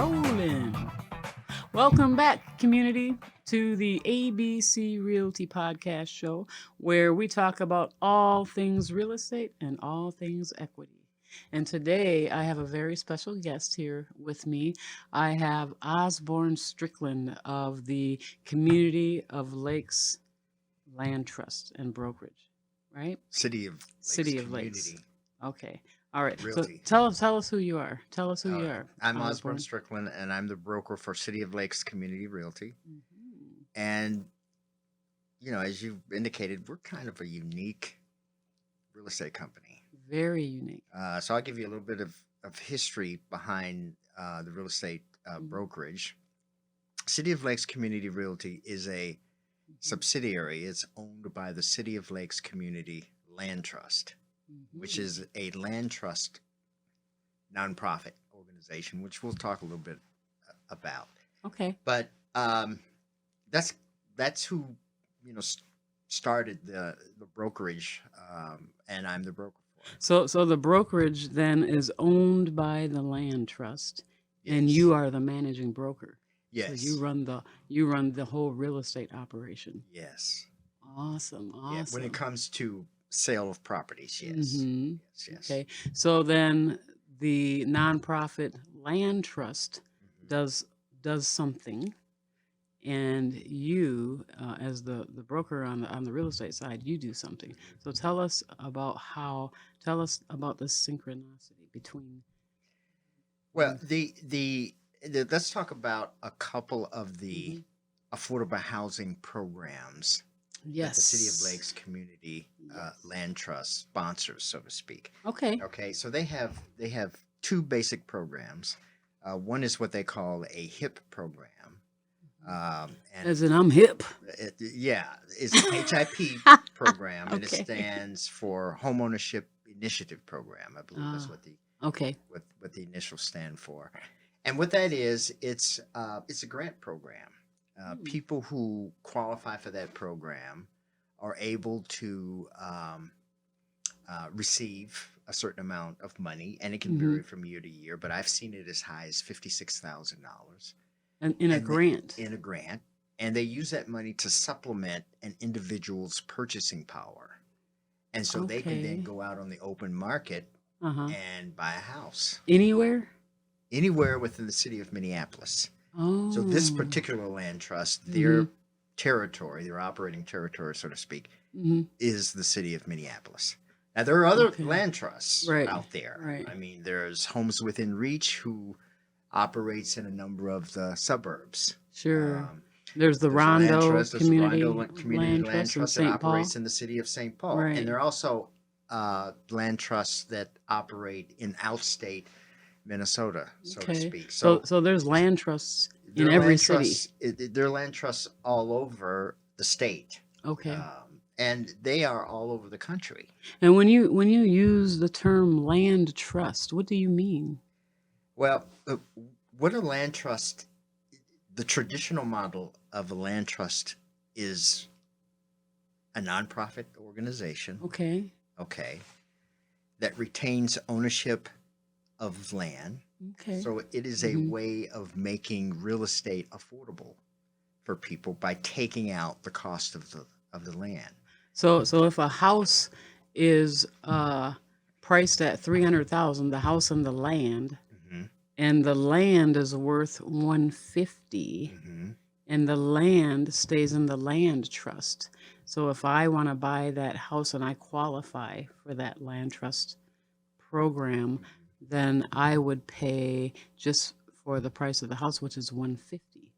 Rolling. Welcome back, community, to the ABC Realty podcast show, where we talk about all things real estate and all things equity. And today I have a very special guest here with me. I have Osborne Strickland of the Community of Lakes Land Trust and Brokerage, right? City of Lakes Lakes. Okay. All right. Realty. So tell us who you are. Tell us who you are. I'm Osborne Strickland, and I'm the broker for City of Lakes Community Realty. Mhm. And, as you indicated, we're kind of a unique real estate company. Very unique. So I'll give you a little bit of history behind the real estate brokerage. City of Lakes Community Realty is a subsidiary. It's owned by the City of Lakes Community Land Trust, which is a land trust nonprofit organization, which we'll talk a little bit about. Okay. But that's who started the brokerage, and I'm the broker for it. So the brokerage then is owned by the land trust, and Yes. you are the managing broker. Yes. So you run the whole real estate operation. Yes. Awesome. Yeah. When it comes to sale of properties, yes. Mhm. Yes. Okay. So then the nonprofit land trust Mhm. does something, and you, as the broker on the real estate side, you do something. So tell us about the synchronicity between. Well, the let's talk about a couple of the affordable housing programs that the City of Yes. Lakes Community Land Trust sponsors, so to speak. Okay. Okay, so they have two basic programs. One is what they call a HIP program, and As in, I'm hip. it's an HIP program, and it Okay. stands for Homeownership Initiative Program. I believe that's what the Okay. what the initials stand for. And what that is, it's a grant program. People who qualify for that program are able to receive a certain amount of money, and it can vary from year to year. But I've seen it as high as $56,000 And in a grant. in a grant, and they use that money to supplement an individual's purchasing power, and so they can then Okay. go out on the open market Uh-huh. and buy a house Anywhere? anywhere within the city of Minneapolis. Oh. So this particular land trust, their territory, their operating territory, so to speak, is the city of Minneapolis. Now there are other Okay. land trusts Right. out there. Right. I mean, there's Homes Within Reach, who operates in a number of the suburbs. Sure. Um, There's the there's a land Rondo trust, there's a Community Rondo Community Land in Trust that St. Paul. operates in the city of St. Paul, Right. and there are also land trusts that operate in outstate Minnesota, so to Okay. speak. So there's land trusts in There are every land city. trusts, there are land trusts all over the state, Okay. and they are all over the country. And when you use the term land trust, what do you mean? Well, what a land trust, the traditional model of a land trust is a nonprofit organization, Okay. okay, that retains ownership of land. Okay. So it is a way of making real estate affordable for people by taking out the cost of the land. So if a house is priced at 300,000, the house and the land, Mhm. and the land is worth 150, Mhm. and the land stays in the land trust. So if I want to buy that house and I qualify for that land trust program, then I would pay just for the price of the house, which is 150.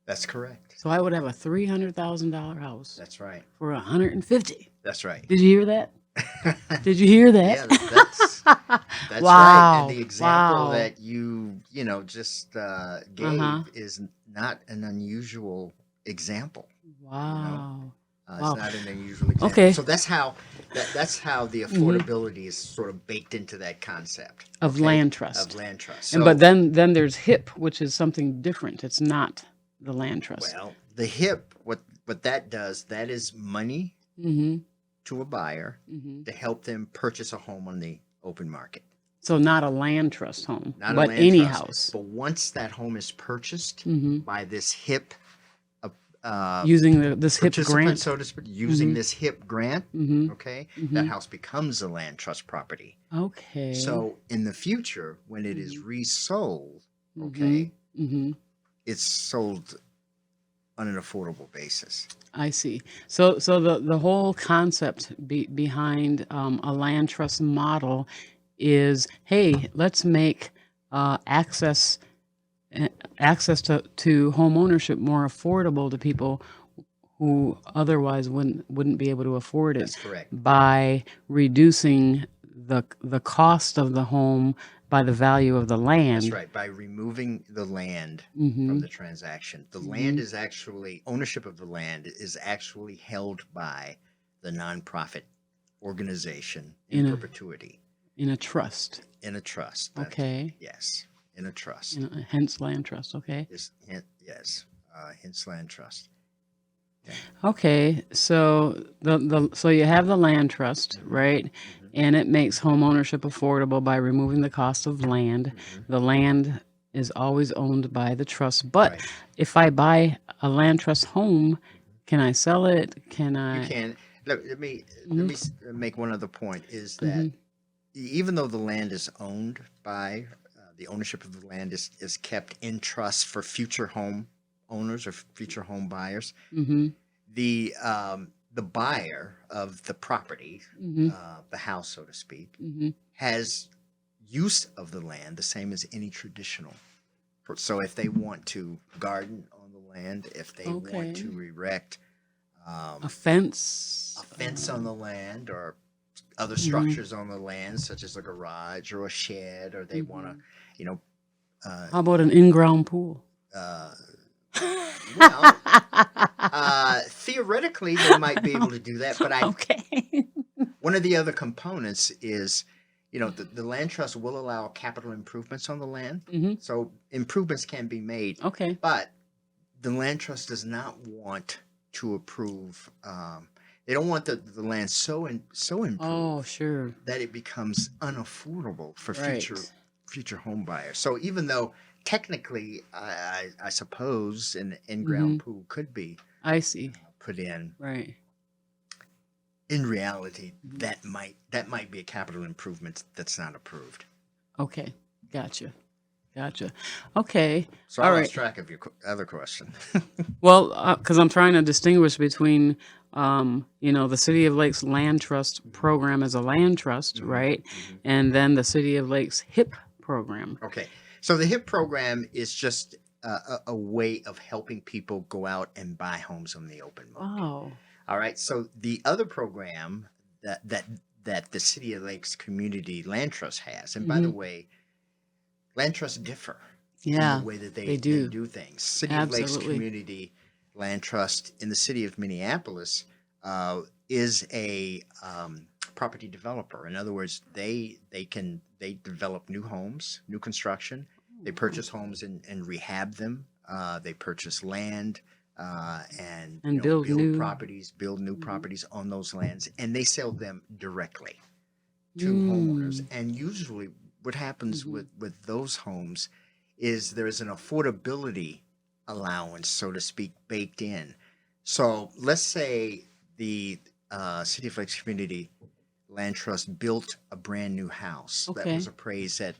That's correct. So I would have a $300,000 house That's right. for 150. That's right. Did you hear that? Did you hear that? Yeah, that's right. Wow. And the example Wow. that you just gave is not an unusual example. Wow. It's Wow. not an unusual example. Okay. So that's how the affordability is sort of baked into that concept Of land trust. of land trust. And So, but then there's HIP, which is something different. It's not the land trust. well, the HIP, what that does, that is money Mm-hmm. to a buyer Mm-hmm. to help them purchase a home on the open market. So not a land trust home, not a but land any trust. house. But once that home is purchased Hmm. by this HIP Using this HIP participant, grant. so to speak, using Hmm. this HIP grant, Hmm. okay, that Hmm. house becomes a land trust property. Okay. So in the future, when it is resold, Hmm. okay, Hmm. it's sold on an affordable basis. I see. So the whole concept behind a land trust model is, hey, let's make access to home ownership more affordable to people who otherwise wouldn't be able to afford it That's correct. by reducing the cost of the home by the value of the land. That's right. By removing the land Hmm. from the transaction, the land is actually, ownership of the land is actually held by the nonprofit organization in perpetuity. In a trust. In a trust. Okay. Yes, in a trust. Hence land trust. Okay. Yes, hence land trust. Okay, so so you have the land trust, right? Mhm. And it makes home ownership affordable by removing the cost of land. Mhm. The land is always owned by the trust. But Right. if I buy a land trust home, can I sell it? Can You I? can. Let me make one other point. Is that Hmm. even though the land is owned by the ownership of the land is kept in trust for future home owners or future home buyers, Hmm. the buyer of the property, Hmm. the house, so to speak, Hmm. has use of the land the same as any traditional. So if they want to garden on the land, if they Okay. want to erect A fence. a fence on the land or other Mhm. structures on the land, such as a garage or a shed, or they want to, you know, How about an in-ground pool? uh, well, theoretically they might be able to do that, but Okay. one of the other components is, the land trust will allow capital improvements on the land, Hmm. so improvements can be made, Okay. but the land trust does not want to approve. They don't want the land so improved Oh, sure. that it becomes unaffordable for Right. future home buyers. So even though technically, I suppose an Hmm. in-ground pool could be I see. put in, Right. in reality, Mhm. that might be a capital improvement that's not approved. Okay. Gotcha. Okay. So All I right. lost track of your other question. Well, because I'm trying to distinguish between, the City of Lakes Land Trust program as a land trust, Mhm, right? mhm. And then the City of Lakes HIP program. Okay, so the HIP program is just a way of helping people go out and buy homes on the open market. Wow. All right. So the other program that the City of Lakes Community Land Trust has, and by the Mhm. way, land trusts differ in Yeah, the way that they they do. do things. City of Lakes Absolutely. Community Land Trust in the city of Minneapolis is a property developer. In other words, they develop new homes, new construction. They purchase homes and rehab them. They purchase land and And build new. build new Mhm. properties on those lands, and they sell them directly to homeowners. Mm. And usually, what happens Mhm. with those homes is there's an affordability allowance, so to speak, baked in. So let's say the City of Lakes Community Land Trust built a brand new house that Okay. was appraised at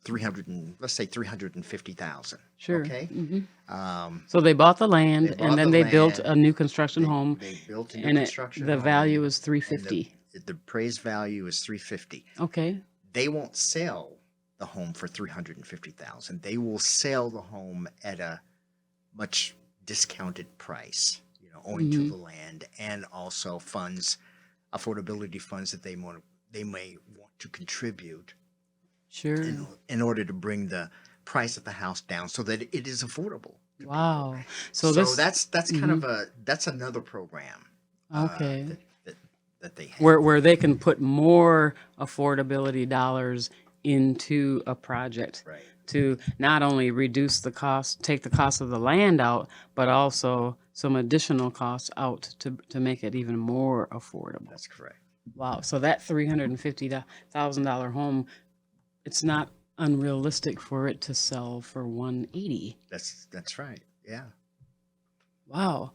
350,000. Sure. Okay. Hmm. Um, So they bought the they land, bought and then the they built land. a new construction home, They built a new and construction the home, value is and 350. the appraised value is 350. Okay. They won't sell the home for 350,000. They will sell the home at a much discounted price, owing to Hmm. the land and also affordability funds that they may want to contribute Sure. in order to bring the price of the house down so that it is affordable to people. Wow. So this. that's kind Mhm. of that's another program Okay. that they have. Where they can put more affordability dollars into a project Right. to not only reduce the cost, take the cost of the land out, but also some additional costs out to make it even more affordable. That's correct. Wow. So that $350,000 home it's not unrealistic for it to sell for 180. That's right. Yeah. Wow.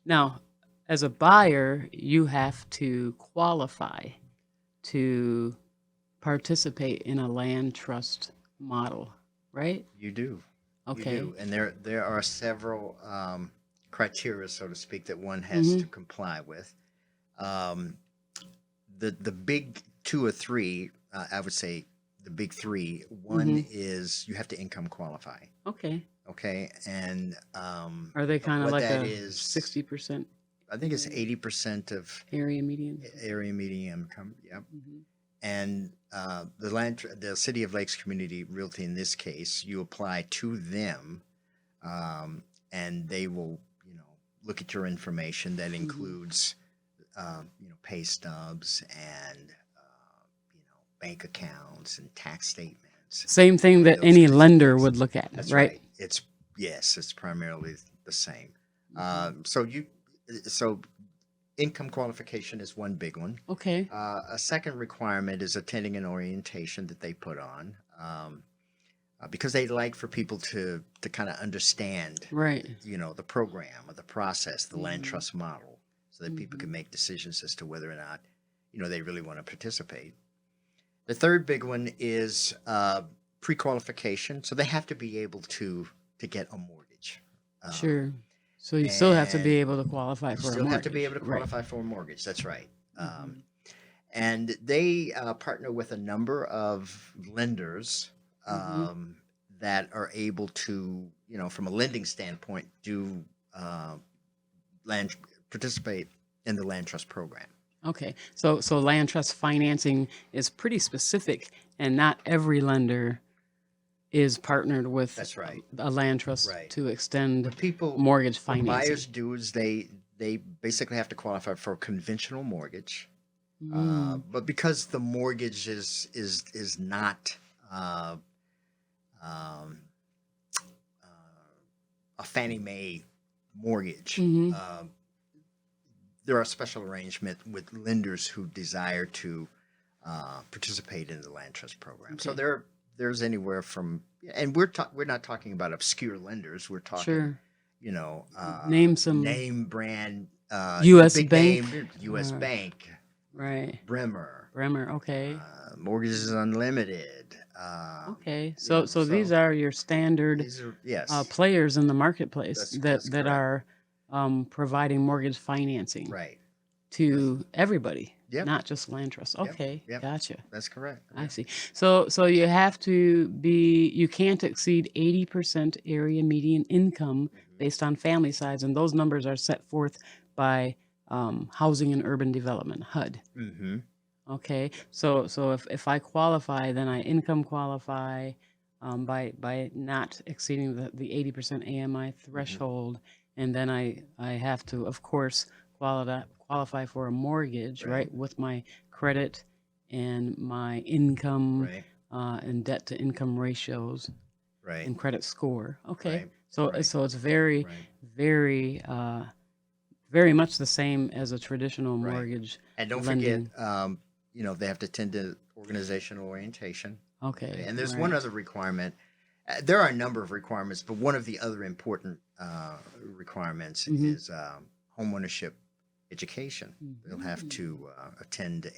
Now, as a buyer, you have to qualify to participate in a land trust model, right? You do. You Okay. do. And there are several criteria, so to speak, that one has Mm-hmm. to comply with. Um, the big two or three, I would say the big three. One Mm-hmm. is you have to income qualify. Okay. Okay, and Are they kind of what like that a is, 60% I think it's 80% of area median? area median income. Yep. Mm-hmm. And the City of Lakes Community Realty, in this case, you apply to them, and they will, look at your information. That includes, pay stubs and, bank accounts and tax statements. Same thing that Those any kinds of lender things. would look at, That's right? right. It's primarily the same. So income qualification is one big one. Okay. A second requirement is attending an orientation that they put on, because they like for people to kind of understand, Right. the program or the process, the land Mhm. trust model, so that people can Mhm. make decisions as to whether or not, they really want to participate. The third big one is pre-qualification, so they have to be able to get a mortgage. Sure. So you still have to be And able to qualify you for a still have to be mortgage, able to right? qualify for a mortgage. That's right. Mhm. And they partner with a number of lenders, Mhm. that are able to, from a lending standpoint, do land participate in the land trust program. Okay. So land trust financing is pretty specific, and not every lender is partnered with That's right. a land trust Right. to extend What mortgage what buyers financing. do is they basically have to qualify for a conventional mortgage, Mm. but because the mortgage is not uh, um, a Fannie Mae mortgage. Mhm. There are special arrangements with lenders who desire to participate in the land trust program. So Okay. there's anywhere from, and we're not talking about obscure lenders. We're talking, Sure. you know, Name some name brand, U.S. big Bank. name, U.S. Bank, Right. Bremer, Bremer. Okay. Mortgages Unlimited. Okay. You know, So these are your standard these are, yes, players in the marketplace that's that correct. are providing mortgage financing Right. to everybody, Yep. not just land trusts. Yep. Okay, Yep. gotcha. That's correct. I Yeah. see. So you have to be, you can't exceed 80% area median income Mhm. based on family size, and those numbers are set forth by Housing and Urban Development (HUD). Mm-hmm. Okay, so if I qualify, then I income qualify by not exceeding the 80% AMI threshold, and then I have to, of course, qualify for a mortgage, Right. right, with my credit and my income Right. and debt to income ratios Right. and credit score. Okay, Right. so Right. so it's very Right. very very much the same as a traditional Right. mortgage And don't lending. forget, they have to attend to organizational orientation. Okay, And there's one right. other requirement. There are a number of requirements, but one of the other important requirements Mhm. is homeownership education. They'll have Mhm. to attend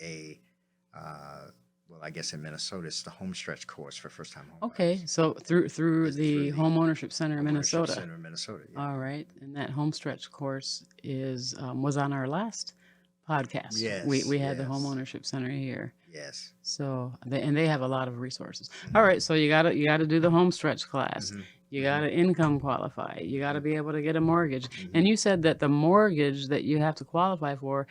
well, I guess in Minnesota, it's the home stretch course for first time home Okay, buyers. so through It's the through the Homeownership Center in Homeownership Minnesota. Center in Minnesota. Yeah. All right, and that home stretch course is was on our last podcast. Yes. We had the Yes. Homeownership Center here. Yes. So they have a lot of resources. Mhm. All right, so you gotta do the home stretch class. Mhm. You Mhm. gotta income qualify. You gotta Mhm. be able to get a mortgage. Mhm. And you said that the mortgage that you have to qualify for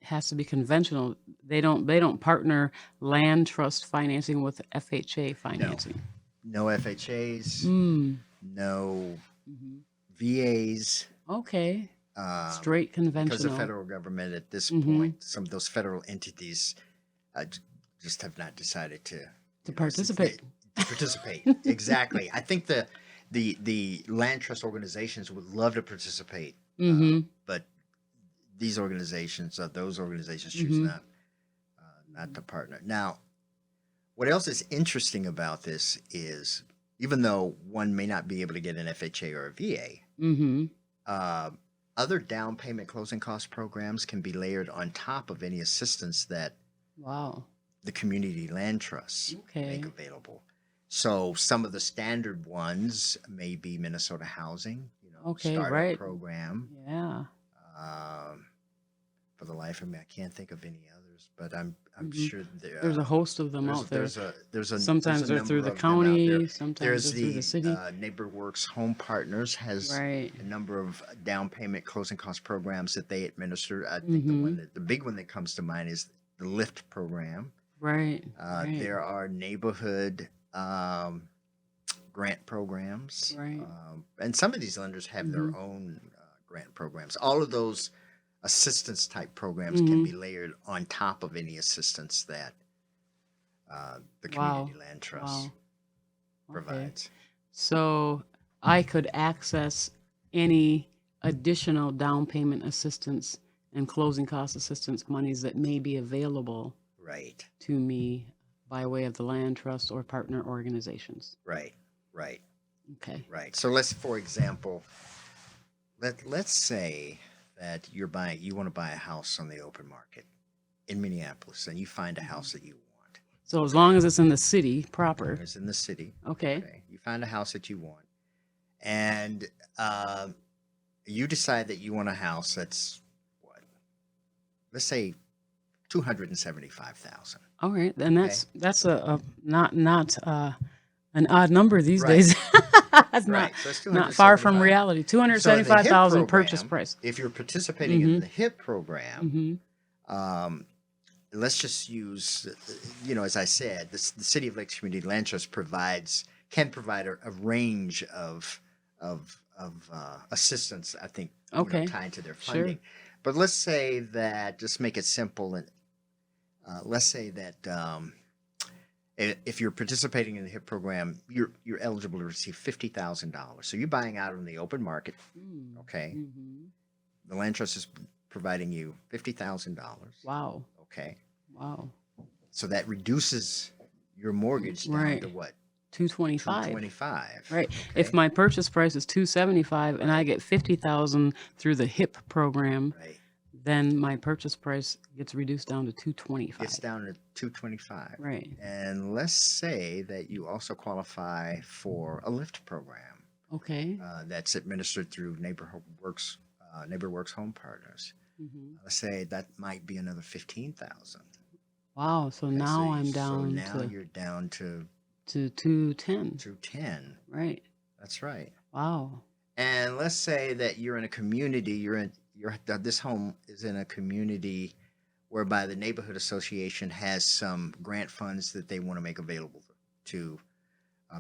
has to be conventional. They don't partner land trust financing with FHA financing. No FHAs, Mm. no Hmm. VAs. Okay. Straight Because the conventional. federal government at this Mhm. point, some of those federal entities just have not decided to Participate. to participate. Exactly. I think the land trust organizations would love to participate, Mm-hmm. but those organizations choose Mm-hmm. not to partner. Now, What else is interesting about this is even though one may not be able to get an FHA or a VA, Mm-hmm. uh, other down payment closing cost programs can be layered on top of any assistance that Wow. the community land trusts make Okay. available. So some of the standard ones may be Minnesota Housing, Okay. startup Right. program. Yeah. Um, for the life of me, I can't think of any others, but I'm Mm-hmm. sure There's a host of them out there. there's Sometimes a they're through number the of them out there. county, sometimes There's they're through the the city. NeighborWorks Home Partners has Right. a number of down payment closing cost programs that they administer. I think Mm-hmm. the big one that comes to mind is the LIFT program. Right. Right. There are neighborhood grant programs, Right. and some of these lenders have Mm-hmm. their own grant programs. All of those assistance type programs can Mm-hmm. be layered on top of any assistance that the Wow. community land trust Wow. Okay. provides. So I could access any additional down payment assistance and closing cost assistance monies that may be available Right, to me by way of the land trust or partner organizations. right, right, Okay. right. So for example, let's say that you want to buy a house on the open market in Minneapolis, and you find a house that you want. So as long as it's in the city proper. It's in the city. Okay. Okay. You find a house that you want, and you decide that you want a house that's what? Let's say 275,000. All right. And that's a not an odd number these Right. days. That's Right. So it's not far from 275. reality. So in the HIP 275,000 purchase program, price. if you're participating in the HIP program, Mm-hmm. let's just use, as I said, the City of Lakes Community Land Trust can provide a range of assistance. I think Okay. tied to their Sure. funding. But let's say that, just make it simple, and let's say that if you're participating in the HIP program, you're eligible to receive $50,000. So you're buying out on the open market. Okay, Mm-hmm. the land trust is providing you $50,000. Wow. Okay, Wow. so that reduces your mortgage down Right. to what? 225. 225. Right. Okay? If my purchase price is 275 and I get 50,000 through the HIP program, Right, then my purchase price gets reduced down to 225. gets down to 225. Right. And let's say that you also qualify for a LIFT program Okay. that's administered through NeighborWorks Home Partners. Mm-hmm. Let's say that might be another 15,000. Wow. So now I'm down So now you're down to to 210. 210. Right. That's right. Wow. And let's say that you're in a community. This home is in a community whereby the neighborhood association has some grant funds that they want to make available to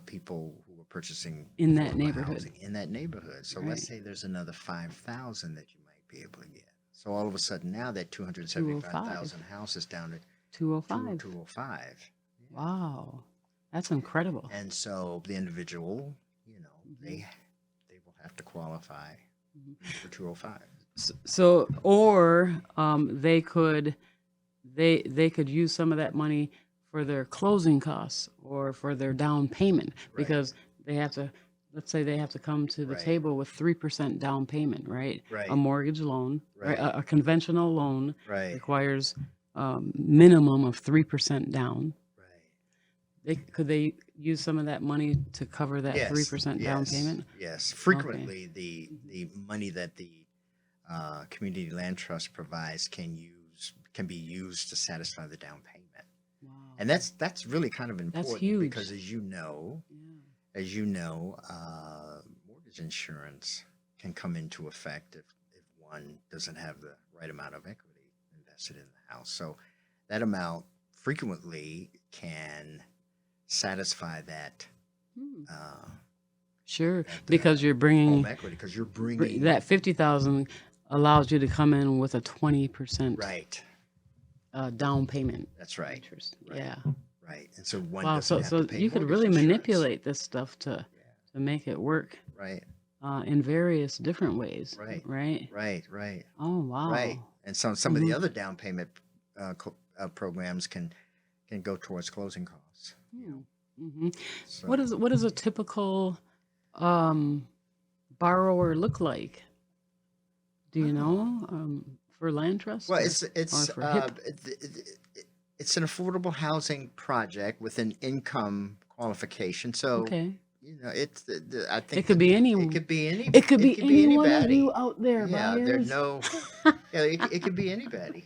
people who are purchasing In that affordable neighborhood. housing in that neighborhood. So Right. let's say there's another 5,000 that you might be able to get. So all of a sudden now that 275,000 house is down to 205. 205. Wow. That's incredible. And so the individual, Mm-hmm. they will have to qualify for 205. So, or they could use some of that money for their closing costs or for their down payment because they have to. Let's say they have to come to the Right. table with 3% down payment, right? Right. A mortgage loan, right? Right. A conventional loan Right. requires minimum of 3% down. Right. Could they use some of that money to cover that Yes, 3% down yes, payment? Yes. Frequently, the money that the community land trust provides can be used to satisfy the down payment, Wow. and that's really kind of important huge. because as you know, mortgage insurance can come into effect if one doesn't have the right amount of equity invested in the house. So that amount frequently can satisfy that Sure, because you're bringing home equity because you're bringing that 50,000 allows you to come in with a 20% right. Down payment. That's right. Interest. Right. Yeah. Right, and so one Wow. doesn't So have to pay you could mortgage really insurance. manipulate this stuff to make it work Right, in various different ways. Right. Right. right, Oh wow. right. And some of the other down payment programs can go towards closing costs. house. Mm-hmm. So, What does a typical borrower look like? Do you oh, know for land trust well, or for HIP? it's an affordable housing project with an income qualification. So Okay, I it think could that be any. it It could could be be any one of you anybody. out there, Yeah, there's buyers. no yeah, it could be anybody.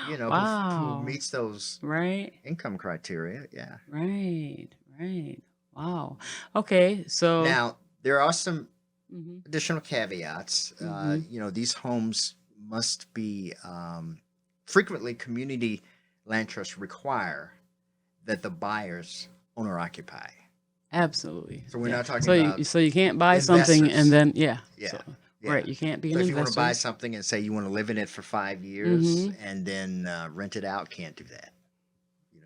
Who Wow. meets those Right. income criteria. Yeah. Right. Right. Wow. Okay. So. Now there are some Mhm. additional caveats. Mhm. These homes must be frequently community land trusts require that the buyers owner occupy. Absolutely. So we're Yeah. not talking about So you can't buy something and investors. then yeah. Yeah, So yeah. right, you can't be So an if you want to buy investor. something and say you want to live in it for 5 years Mhm. and then rent it out, can't do that.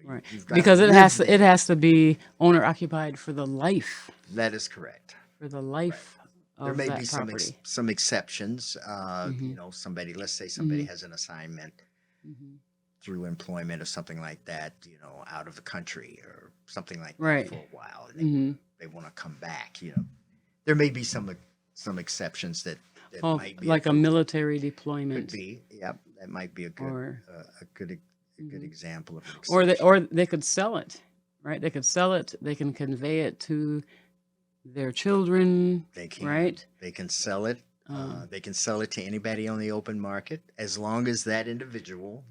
Right. You've got to Because live it there. has to be owner occupied for the life That is correct. for the Right. life There of may be that property. some exceptions. Mhm. Let's say somebody Mhm. has an assignment Mhm. through employment or something like that, out of the country or something like that Right. for a while, and Mhm. they want to come back. There may be some exceptions that Oh, might be like a approved. military Could deployment be, yep, that might be or a good mhm. example of an Or exception. they could sell it, right? They could sell it. They can convey it to their children, They can right? they can sell it. Uh, They can sell it to anybody on the open market as long as that individual,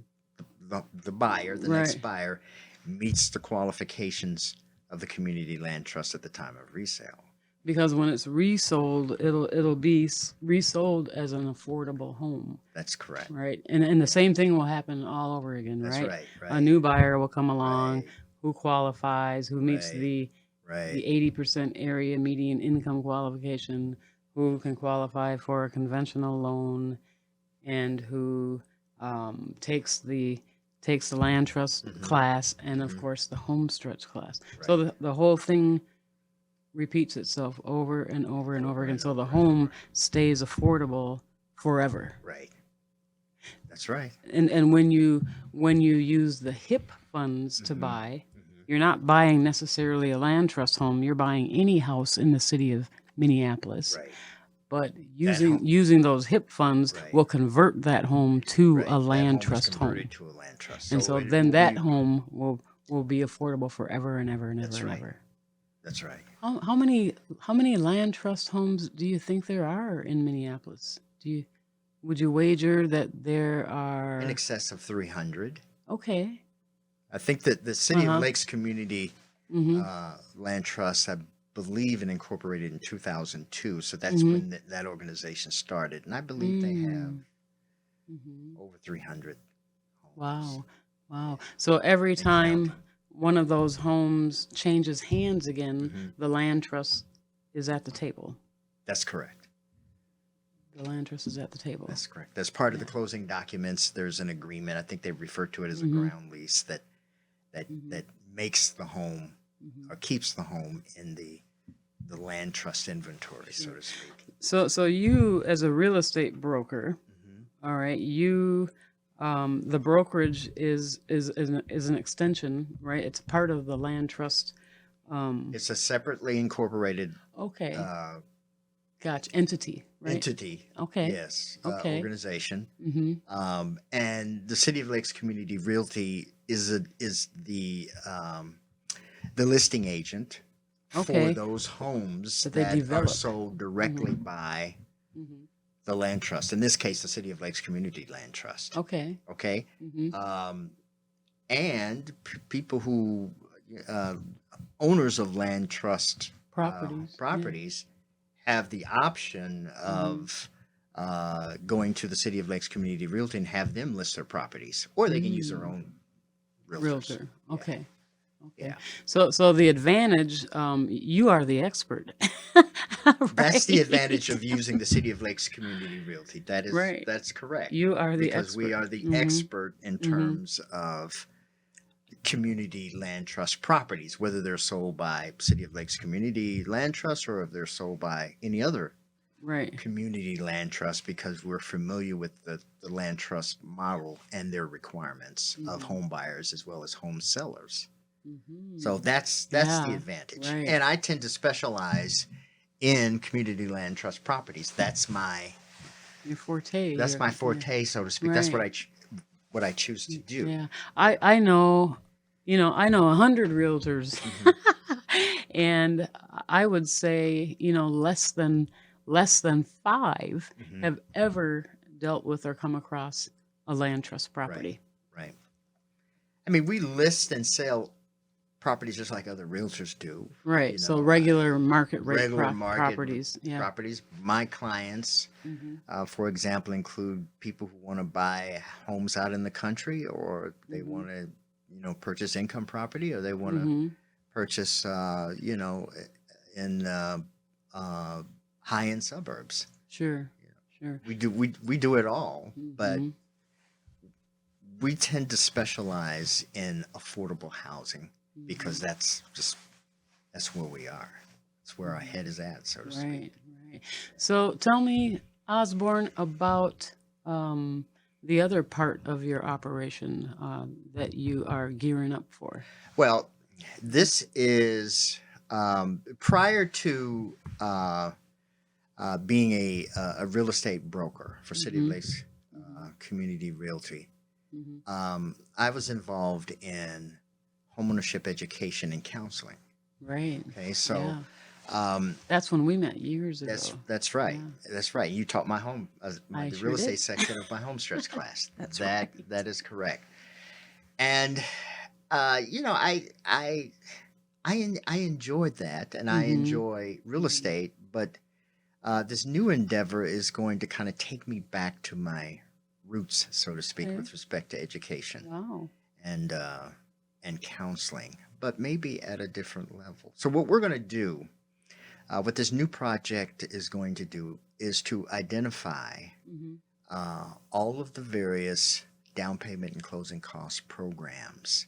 the buyer, the next right. buyer, meets the qualifications of the community land trust at the time of resale. Because when it's resold, it'll be resold as an affordable home, That's correct. right? And the same thing will happen all over again, That's right? right. A Right. new buyer will come along Right. who qualifies, who meets Right. the Right. 80% area median income qualification, who can qualify for a conventional loan, and who takes the land trust Mhm. class and of Mhm. course the home stretch class. Right. So the whole thing repeats itself over and over and over Over again. and So the over and home over. stays affordable forever. Right. That's right. And when you use the HIP funds to Mhm. buy, Mhm. you're not buying necessarily a land trust home. You're buying any house in the city of Minneapolis. Right. But home- using those HIP funds Right. will convert that home to Right. a That land home is trust home. converted to a land trust. And so it then will that be. home will be affordable forever and ever and ever That's and right. ever. That's right. How many land trust homes do you think there are in Minneapolis? Would you wager that there In are excess of 300. okay. I think that the City of Uh-huh. Lakes Community Mhm. Land Trust, I believe, and incorporated in 2002. So that's Mhm. when that organization started, and I believe they have Mhm. over 300 homes. Wow. Wow. So every And time counting. one of those homes changes hands again, Mhm. the land trust is at the table. That's correct. The land trust is at the table. That's correct. As part of Yeah. the closing documents, there's an agreement. I think they refer to it as a Mhm. ground lease that Mhm. makes the home Mhm. or keeps the home in the land trust inventory, so to speak. So you as a real estate broker, Mhm. all right, the brokerage is an extension, right? It's part of the land trust. It's a separately incorporated Okay, uh, gotcha. Entity, right? entity. Okay. Yes. Okay. Organization. Mm-hmm. And the City of Lakes Community Realty is the listing agent for Okay. those homes That they that are develop. sold directly by Mm-hmm. the land trust. In this case, the City of Lakes Community Land Trust. Okay. Okay. Mm-hmm. And people who owners of land trust Properties. have the option of going to the City of Lakes Community Realty and have them list their properties, or they can use their own realtors. Realtor. Yeah. Okay. Okay. Yeah. So the advantage, you are the expert. That's the Right? advantage of using the City of Lakes Community Realty. Right. That's correct. You are the Because we expert. are the Mhm. expert in Mhm. terms of community land trust properties, whether they're sold by City of Lakes Community Land Trust or if they're sold by any other Right. community land trust, because we're familiar with the land trust model and their requirements of Mhm. home buyers as well as home sellers. So Mhm. that's the Yeah. advantage. Right. And I tend to specialize in community land trust properties. Your forte. That's my Yeah. forte, so to speak. That's Right. what I choose to do. Yeah. You I know, I know 100 realtors. know. And I would say, less than 5 Hmm. have ever dealt with or come across a land trust Right, property. right. I mean, we list and sell properties just like other realtors do. Right. You So know, regular market rate regular market properties. Yeah. properties. My clients, Hmm. for example, include people who want to buy homes out in the country, or they Hmm. want to, purchase income property, or they want to Hmm. purchase, in high-end suburbs. Sure. Sure. We do it all, but Hmm. we tend to specialize in affordable housing Hmm. because that's where we are. It's where our head is at, so to speak. Right. Right. So tell me, Osborne, about the other part of your operation that you are gearing up for. Well, this is prior to being a real estate broker for City of Hmm. Lakes Hmm. Community Realty. Hmm. I was involved in homeownership education and counseling. Right. Okay, so Yeah. um, That's when we met years that's ago. that's right. Yeah. That's right. You taught I the sure real did. estate section of my home stretch class. That's That right. that is correct. And I enjoyed that, and I Hmm. enjoy real Hmm. estate, but this new endeavor is going to kind of take me back to my roots, so to speak, Okay. with respect to education Wow. and counseling, but maybe at a different level. So what we're going to do, what this new project is going to do, is to identify Hmm. all of the various down payment and closing cost programs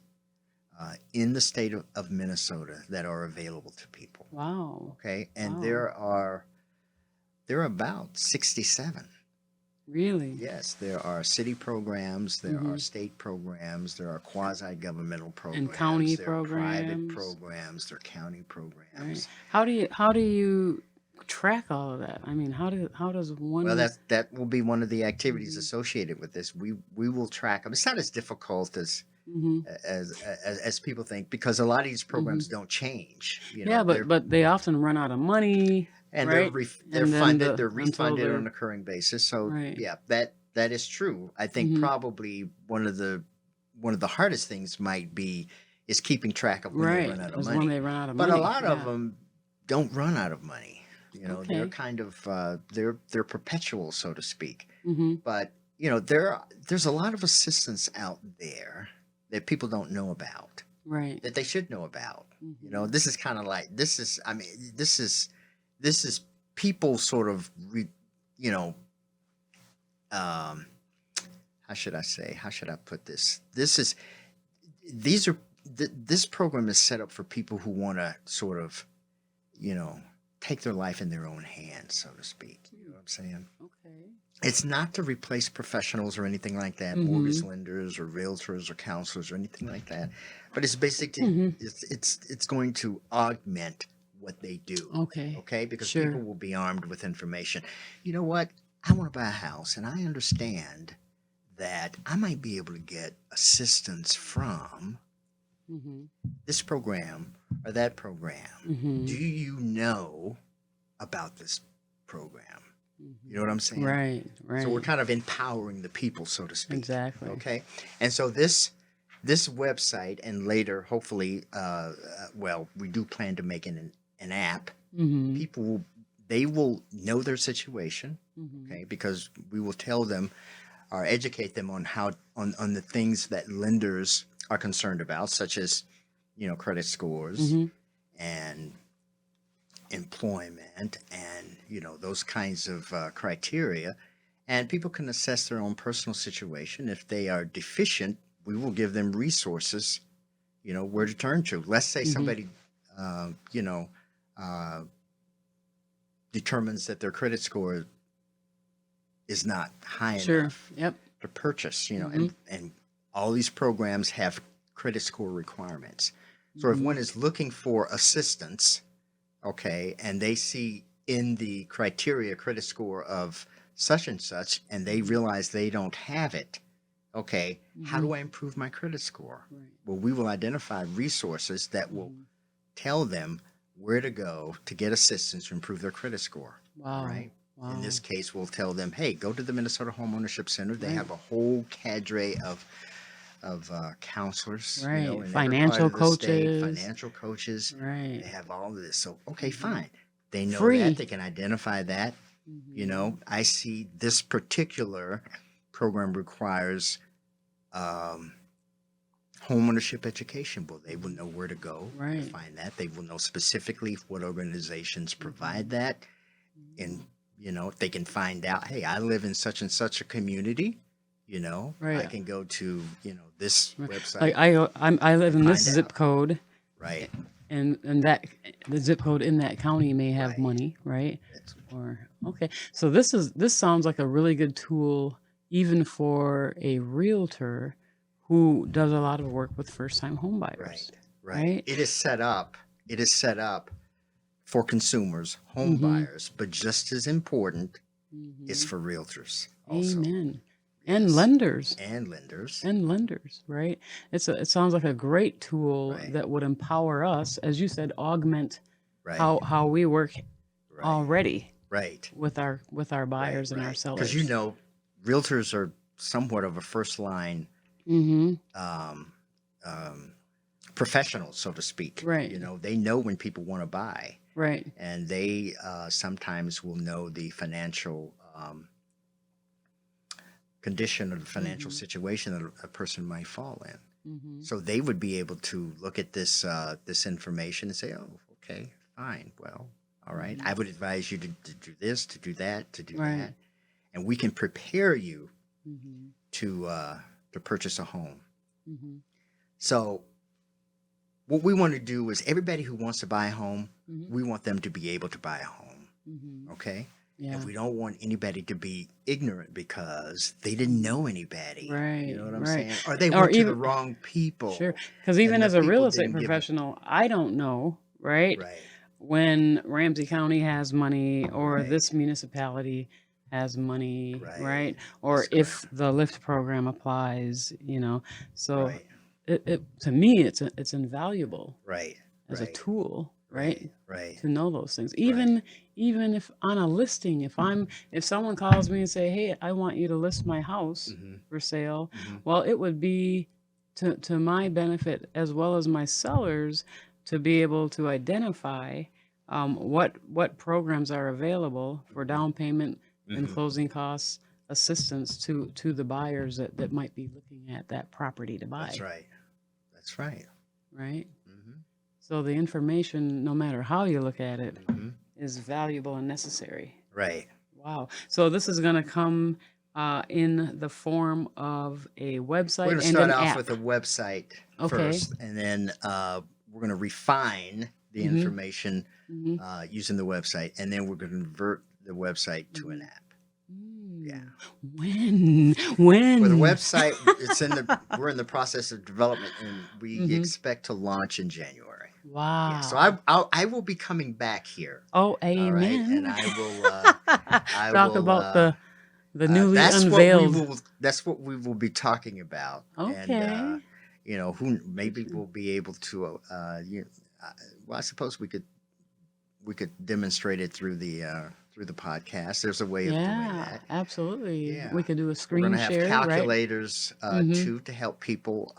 in the state of Minnesota that are available to people. Wow. Okay, and Wow. there are about 67. Really? Yes, there are city programs, there are Hmm. state programs, there are quasi-governmental And programs, county there are private programs. programs, there are county Right. programs. How do you track all of that? I mean, how does Well, one? that will be one of the activities Hmm. associated with this. We will track them. It's not as difficult Hmm. as people think because a lot of these Hmm. programs don't change. Yeah, but they often run out of money, And right? they're And then funded. They're until refunded on they're a recurring basis. So right. yeah, that is true. I think Hmm. probably one of the hardest things might be is keeping track of when they Right. run out of Is when money. they run out of But a money. lot of Yeah. them don't run out of money. They're Okay. kind of they're perpetual, so to speak. Hmm. But there's a lot of assistance out there that people don't know about Right. that they should know about. Hmm. This is kind of like this is people sort of you know um how should I say, how should I put this, these are this program is set up for people who want to sort of you know take their life in their own hands, so to speak. You know what I'm saying? Okay. It's not to replace professionals or anything like that, mortgage Hmm. lenders or realtors or counselors or anything like that. But it's basically Hmm. it's going to augment what they do. Okay. Okay? Because people Sure. will be armed with information. You know what? I want to buy a house and I understand that I might be able to get assistance from Hmm. this program or that program. Do Hmm. you know about this program? You know what I'm saying? Right. So we're Right. kind of empowering the people, so to speak. Exactly. Okay, and so this website, and later, hopefully, well, we do plan to make an app. Hmm. People they will know their situation, Hmm. okay, because we will tell them or educate them on how on the things that lenders are concerned about, such as credit scores Hmm. and employment and those kinds of criteria, and people can assess their own personal situation. If they are deficient, we will give them resources, where to turn to. Let's say Hmm. somebody uh, you know uh, determines that their credit score is not high Sure. enough Yep. to purchase, Hmm. and all these programs have credit score requirements. So if one is looking for assistance, okay, and they see in the criteria credit score of such and such, and they realize they don't have it, okay, how do I improve my credit score? Right. Well, we will identify resources that will tell them where to go to get assistance to improve their credit score. Wow. Right. Wow. In this case, we'll tell them, hey, go to the Minnesota Homeownership Center. They Right. have a whole cadre of counselors, Right. in every Financial part of the state, coaches. financial coaches. Right. They have all of this. So, okay, fine. They know Free. that. They can identify that. I see this particular program requires homeownership education. Well, they will know where to go to find that. They will know specifically what organizations provide that. And, they can find out, hey, I live in such and such a community. I can go to, this website. Like I live in this find zip out. code, Right. and that the zip code in that county may have Right. money, right? That's- Or okay, so this sounds like a really good tool, even for a realtor who does a lot of work with first-time home buyers. Right. It is set up for consumers, home buyers, but just as important is for realtors also. Amen. And lenders. And lenders. And lenders, right? It sounds like a great tool that would empower us, as you said, augment Right. how we work Right. already Right. with our buyers and our sellers. Because realtors are somewhat of a first line professionals, so to speak. Right. They know when people want to buy, Right. and they sometimes will know the financial condition or the financial situation that a person might fall in. So they would be able to look at this information and say, oh, okay, fine, well, all right, I would advise you to do this, to do that, to do that, and we can prepare you to purchase a home. So what we want to do is everybody who wants to buy a home, we want them to be able to buy a home. Okay. Yeah. And we don't want anybody to be ignorant because they didn't know anybody. Right. You know what I'm Right. saying? Or they went to the wrong people. Sure. Because even and the as a real people estate didn't give it- professional, I don't know, right? Right. When Ramsey County has money or Right. this municipality has money, Right. right? Or That's if the LIFT program applies, So Right. it to me it's invaluable Right. as a Right. tool, right? Right. To know those things. Even if on a listing, if someone calls me and say, "Hey, I want you to list my house for sale," well, it would be to my benefit as well as my sellers to be able to identify what programs are available for down payment and closing costs assistance to the buyers that might be looking at that property to buy. That's right. That's right. Right? So the information, no matter how you look at it, is valuable and necessary. Right. Wow. So this is going to come in the form of a website We're going to and start an off app. with a website Okay. first, and then we're going to refine the information using the website, and then we're going to convert the website to an app. Yeah. When? For the website, we're in the process of development, and we expect to launch in January. Wow. Yeah, so I will be coming back here. Oh, All right, amen. and I will Talk about the newly that's unveiled. That's what we will be talking about. Okay. And, who maybe we'll be able to. Well, I suppose we could demonstrate it through the podcast. There's a way of doing that. Absolutely. Yeah. We could do a We're screen going to have share, calculators too to help people.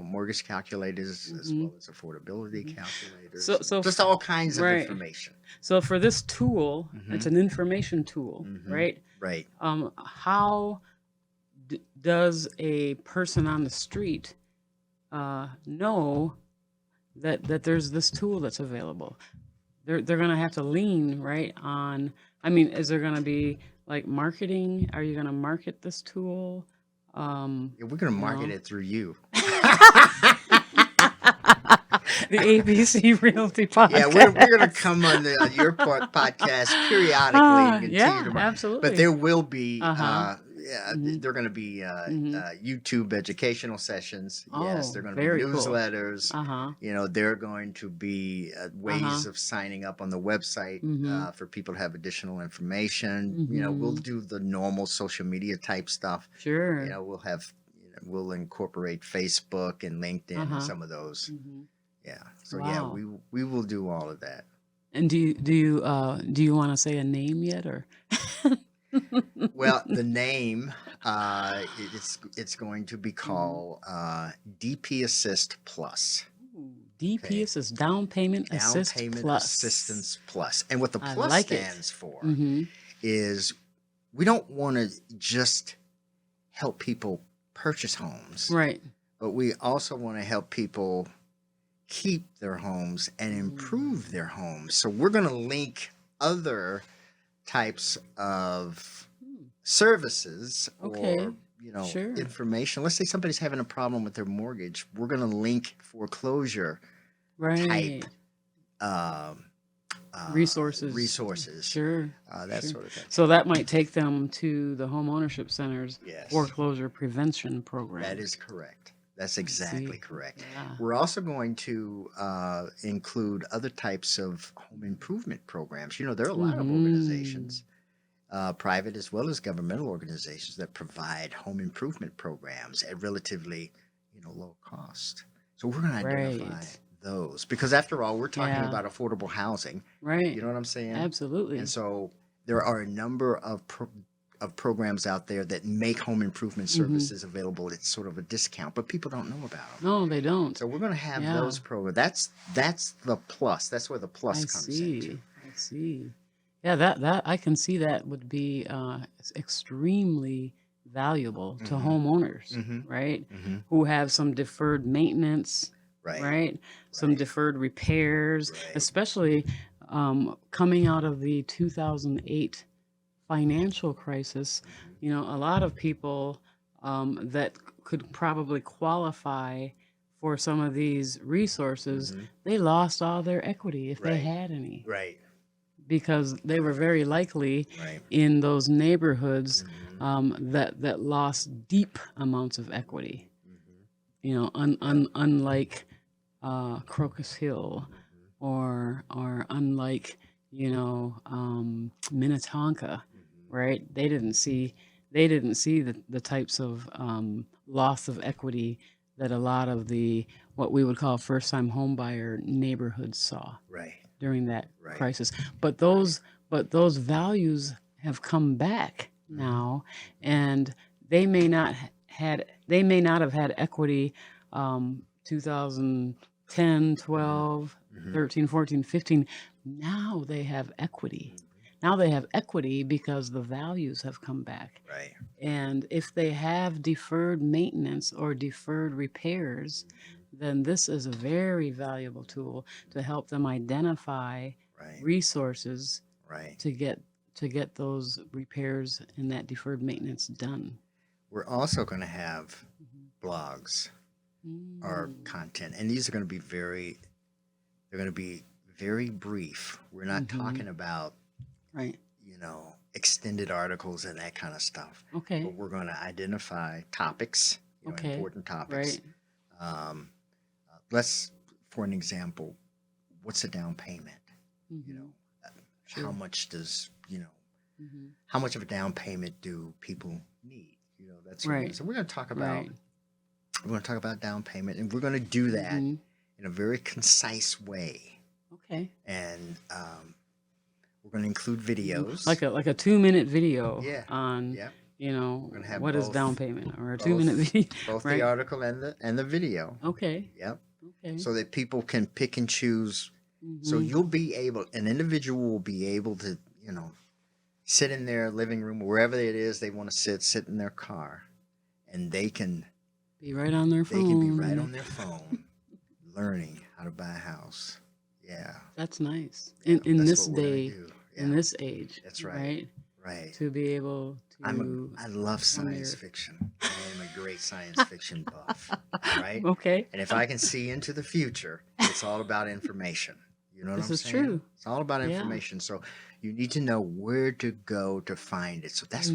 Mortgage calculators as well as affordability calculators. So just all kinds of information. So for this tool, it's an information tool, right? Right. How does a person on the street know that there's this tool that's available? They're going to have to lean right on. I mean, is there going to be like marketing? Are you going to market this tool? Yeah, we're going to market it through you. The ABC Realty podcast. Yeah, we're going to come on your podcast periodically and continue to market. Absolutely. But there will be Yeah, Mhm. they're going to be Mhm. YouTube educational sessions. Yes, Oh, they're going to be very cool. newsletters. Uh-huh. They're going to be Uh-huh. ways of signing up on the website Mhm. for people to have additional information. We'll Mhm. do the normal social media type stuff. Sure. We'll incorporate Facebook and LinkedIn and Uh-huh. some of those. Mhm. Yeah. So yeah, Wow. we will do all of that. And do you want to say a name yet or? Well, the name it's going to be Mhm. called DP Assist Plus. Ooh, DP Okay, is Down Payment Down Assist Payment Plus. Assistance Plus. And what the I plus like it. stands for Mm-hmm. is we don't want to just help people purchase homes, Right. but we also want to help people keep their homes and Mm. improve their homes. So we're going to link other types of Hmm. services Okay. or Sure. information. Let's say somebody's having a problem with their mortgage. We're going to link foreclosure Right. type um, Resources. Sure. that Sure. sort of thing. So that might take them to the Homeownership Center's Yes, foreclosure prevention program. that is correct. That's I exactly see. correct. Yeah. We're also going to include other types of home improvement programs. There are a lot of Mhm. organizations, private as well as governmental organizations, that provide home improvement programs at relatively, low cost. So we're going to identify Right. those because, after all, we're talking Yeah. about affordable housing. Right. You know what I'm saying? And Absolutely. so there are a number of programs out there that make home improvement Mhm. services available at sort of a discount, but people don't know about them. No, they don't. So we're going to have Yeah. those programs. That's the plus. That's where the plus I comes into. see. I see. Yeah, that I can see that would be extremely valuable to Mm-hmm. homeowners, Mm-hmm. right? Mm-hmm. Who have some deferred maintenance, Right. right? Some Right. deferred repairs, Right. especially coming out of the 2008 financial crisis. A lot of people that could probably qualify for some of these resources, Mhm. they lost all their equity if they Right. had any, Right. because they were very likely Right. in those neighborhoods Mhm. that lost deep amounts of equity. Mhm. Unlike Crocus Hill, Mhm. or unlike Minnetonka, Mhm. right? They didn't see the types of loss of equity that a lot of the what we would call first time homebuyer neighborhoods saw Right. during that Right. crisis. But those values have come back Mhm. now, and they may not have had equity 2010, 12, Mhm. 13, 14, 15. Now they have equity. Mhm. Now they have equity because the values have come back. Right. And if they have deferred maintenance or deferred repairs, then this is a very valuable tool to help them identify Right. resources Right. to get those repairs and that deferred maintenance done. We're also going to have blogs or Mm. content, and these are going to be they're going to be very brief. We're not Mhm. talking about Right. extended articles and that kind of stuff. Okay. But we're going to identify topics, Okay. important topics. Right. Let's, for an example, what's a down payment? Mhm. How Sure. much does Mhm. how much of a down payment do people need? That sort of thing. Right. So we're going to talk Right. about down payment, and we're going to do that Mhm. in a very concise way. Okay. And we're going to include videos. Like a 2-minute video Yeah. on Yeah. We're gonna have what is both- down payment, or a both- 2-minute video, both right? the article and the video. Okay. Yep. Okay. So that people can pick and choose. So Mhm. an individual will be able to, sit in their living room, wherever it is they want to sit in their car, and they can Be right on their phone. they can be right on their phone learning how to buy a house. Yeah. That's nice. Yeah, In that's this what we're gonna day, do. in Yeah. this age, That's right. right? Right. To be able to I love science your- fiction. I am a great science fiction buff. Right? Okay. And if I can see into the future, it's all about information. You know what This I'm is saying? true. It's all about Yeah. information. So you need to know where to go to find it. So that's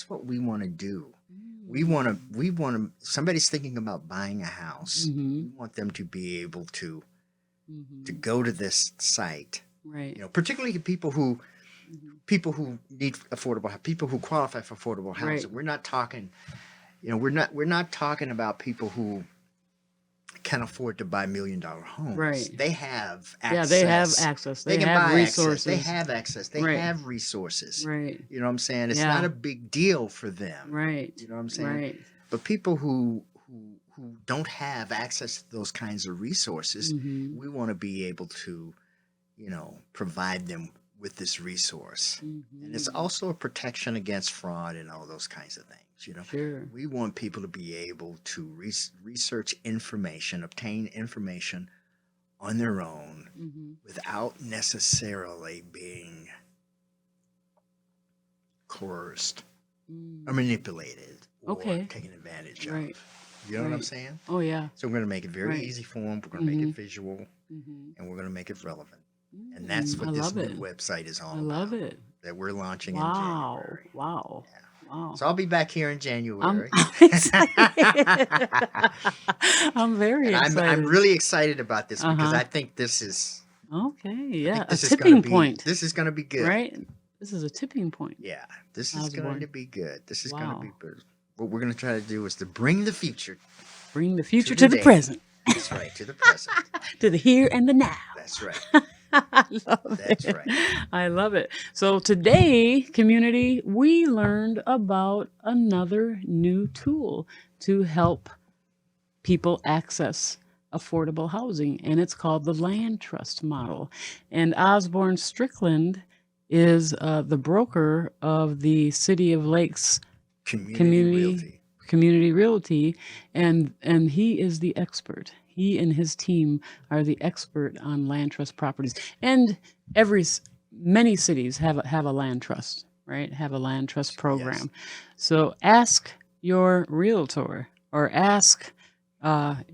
what we want to do. We want to somebody's thinking about buying a house. We want them to be able to go to this site. Right. You know, particularly people who need affordable, people who qualify for affordable housing. Right. We're not talking, you know, we're not talking about people who can afford to buy $1 million homes. Right. They have access. Yeah, they have access. They can have buy resources. access. They have access. They Right. have resources. Right. You know what I'm saying? It's Yeah. not a big deal for them. Right. You know what I'm saying? Right. But people who don't have access to those kinds of resources, we want to be able to, you know, provide them with this resource. And it's also a protection against fraud and all those kinds of things. You know, Sure. we want people to be able to research information, obtain information on their own without necessarily being coerced or manipulated or taken advantage Right. of. You know what I'm saying? Oh, yeah. So we're going to make it very Right. easy for them. We're going to make it visual, and we're going to make it relevant. And that's what I this love new it. website is all I about. love it. That we're launching Wow. in January. Wow. Yeah. Wow. So I'll be back here in January. excited. I'm very And excited. I'm really excited about this because I think this is Okay, I yeah. think A this is tipping gonna be, point. This is going to be good. Right? This is a tipping point. Yeah, this is going Osborne. to be good. This is going Wow. to be good. What we're going to try to do is to bring the future. Bring the future To to the the day. present, That's right, to the present. to the here and the now. That's right. I love That's it. right. I love it. So today, community, we learned about another new tool to help people access affordable housing, and it's called the land trust model. And Osborne Strickland is the broker of the City of Lakes Community Realty, and he is the expert. He and his team are the expert on land trust properties. And many cities have a land trust, right? Have a land trust program. So ask your realtor or ask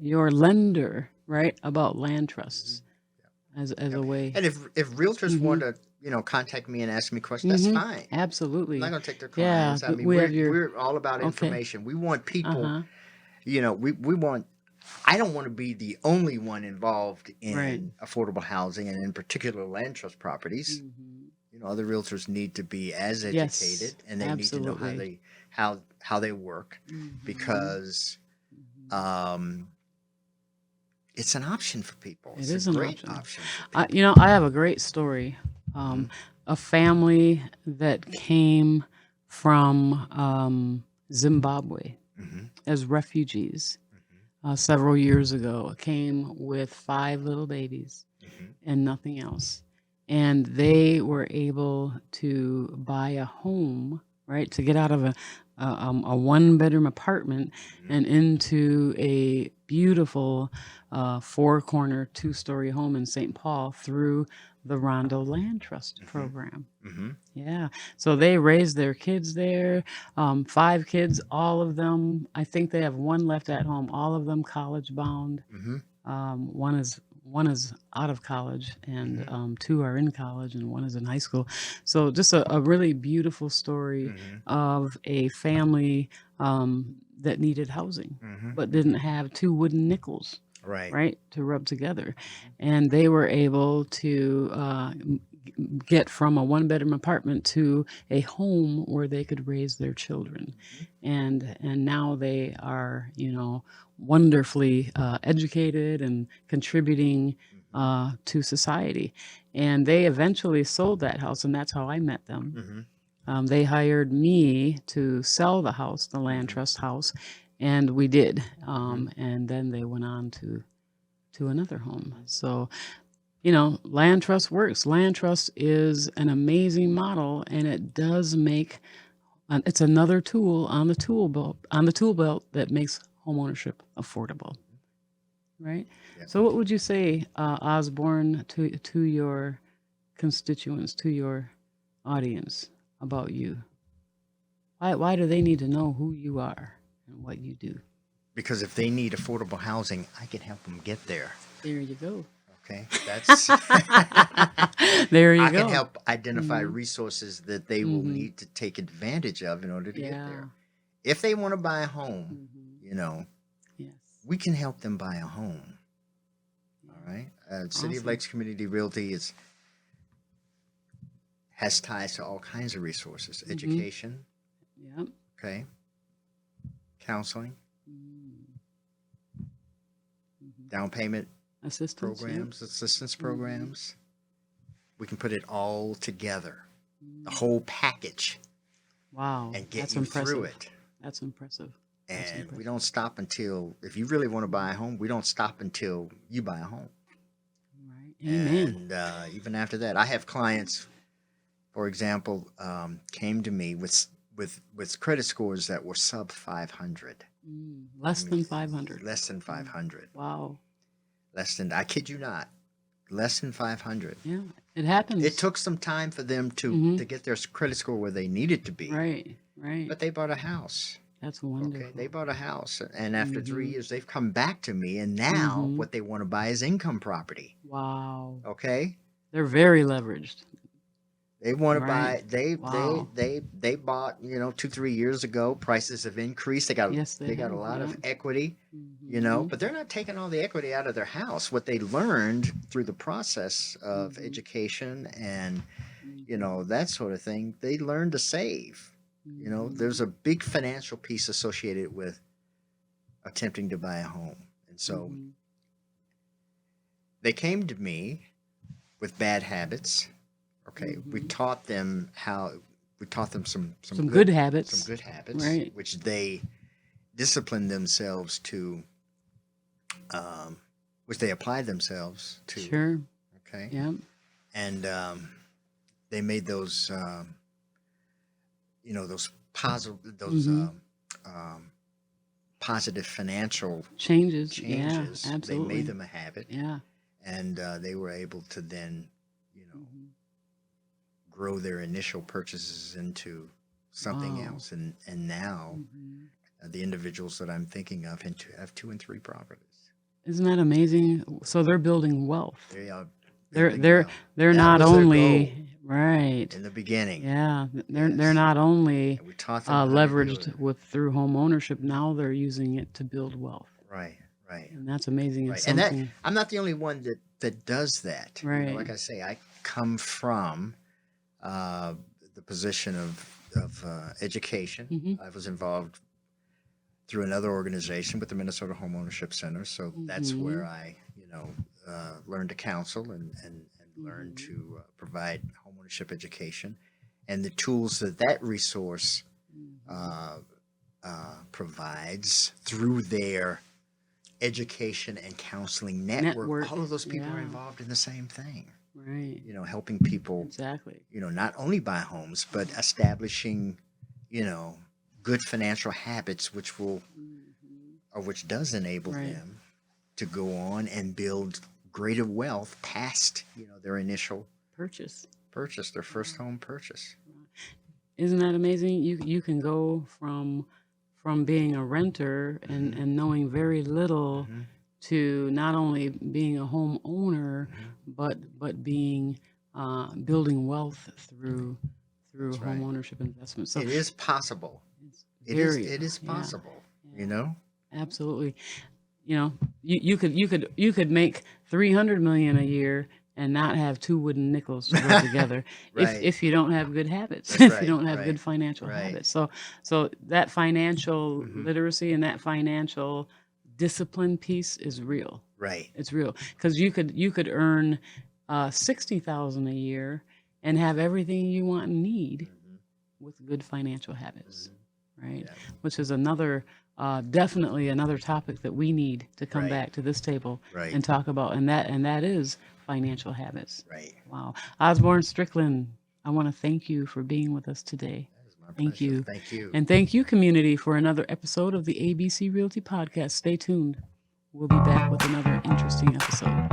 your lender, right, about land trusts as a way. And if realtors want to, you know, contact me and ask me questions, that's fine. Absolutely. I'm not going to take their Yeah, clients. I mean, we're all about information. We want people, you know, we want, I don't want to be the only one involved in affordable housing and in particular land trust properties. You know, other realtors need to be as educated and they need to know how they work because it's an option for people. It's a great option for people. You know, I have a great story. A family that came from Zimbabwe as refugees several years ago came with 5 little babies and nothing else. And they were able to buy a home, right, to get out of a 1-bedroom apartment and into a beautiful 4-corner 2-story home in St. Paul through the Rondo Land Trust program. Yeah. So they raised their kids there, 5 kids, all of them. I think they have 1 left at home, all of them college bound. One is out of college and 2 are in college and 1 is in high school. So just a really beautiful story of a family that needed housing but didn't have 2 wooden nickels. Right, to rub together. And they were able to get from a 1-bedroom apartment to a home where they could raise their children. And now they are, you know, wonderfully educated and contributing to society. And they eventually sold that house, and that's how I met them. They hired me to sell the house, the land trust house, and we did. And then they went on to another home. So, you know, land trust works. Land trust is an amazing model, and it does make it's another tool on the tool belt that makes homeownership affordable. Right? So what would you say, Osborne, to your constituents, to your audience about you? Why do they need to know who you are and what you do? Because if they need affordable housing, I can help them get there. There you go. Okay, that's There you I go. can help identify Mhm. resources that they will Mhm. need to take advantage of in order to get Yeah. there. If they want to buy a home, Mhm. Yes. we can help them buy a home. Yeah. All right. City of Awesome. Lakes Community Realty has ties to all kinds of resources: Mhm. education, Yep. okay, counseling, Mhm. down payment Assistance. Yep. programs, assistance Mhm. programs. We can put it all together, the Mm. whole package, Wow. and get That's you through impressive. it. That's impressive. That's And we impressive. don't stop until, if you really want to buy a home, we don't stop until you buy a home. Right. Amen. And even after that, I have clients, for example, came to me with credit scores that were sub 500. Less than 500. Less than 500. Wow. Less than, I kid you not, less than 500. Yeah. It happens. It took some time for them to Mhm. get their credit score where they needed to be, Right. Right. but they bought a house. That's wonderful. Okay, they bought a house, and after 3 Mhm. years, they've come back to me, and now Mhm. what they want to buy is income property. Wow. Okay, They're very leveraged. they want to Right. buy. They Wow. they bought 2-3 years ago. Prices have increased. Yes, they They got a have. lot Yep. of equity. Mhm. But they're not taking all the equity out of their house. What they learned through the process of Mhm. education and Mhm. that sort of thing, they learned to save. Mhm. There's a big financial piece associated with attempting to buy a home. And so Mhm. they came to me with bad habits. Okay, we Mhm. taught them Some good habits. some good habits, Right. which they disciplined themselves to, which they applied themselves to. Sure. Okay, Yep. and they made those positive Mhm. positive financial Changes. Yeah. changes. They Absolutely. made them a habit, Yeah. and they were able to then Mhm. grow their initial purchases into something Wow. else. And now Mhm. the individuals that I'm thinking of have 2 and 3 properties. Isn't that amazing? So they're building wealth. They are They're building they're wealth. they're That not was their goal only right. in the beginning. Yeah, they're Yes, not only and we taught them how to do it. leveraged with through home ownership. Now they're using it to build wealth, Right, right, and that's amazing. It's right. And that something. I'm not the only one that does that. Right. Like I say, I come from uh, the position of education. Mhm. I was involved through another organization with the Minnesota Homeownership Center. So that's where Mhm. I, learned to counsel and learned Mhm. to provide homeownership education, and the tools that resource Mhm. provides through their education and counseling network. All of those people are Yeah. involved in the same thing. Right. Helping people, Exactly. not only buy homes, but establishing, good financial habits, which does enable Right. them to go on and build greater wealth past, their initial Purchase. purchase, their first home purchase. Isn't that amazing? You can go from being a renter and knowing very little Mhm. to not only being a homeowner, but being building wealth through That's right. home ownership investment. So It is possible. it's It is. very It is yeah, possible. yeah, absolutely. You could make 300 million a year and not have two wooden nickels to rub together Right. if you don't have good habits, That's if right. you don't have Right. good financial Right. habits. So that financial Mhm. literacy and that financial discipline piece is real. Right. It's real because you could earn 60,000 a year and have everything you want and need with good financial habits, right? Yeah. Which is definitely another topic that we need to come Right. back to this table Right. and talk about, and that is financial habits. Right. Wow, Osborne Strickland, I want to thank you for being with us today. That is my Thank pleasure. you. Thank you. And thank you, community, for another episode of the ABC Realty Podcast. Stay tuned. We'll be back with another interesting episode.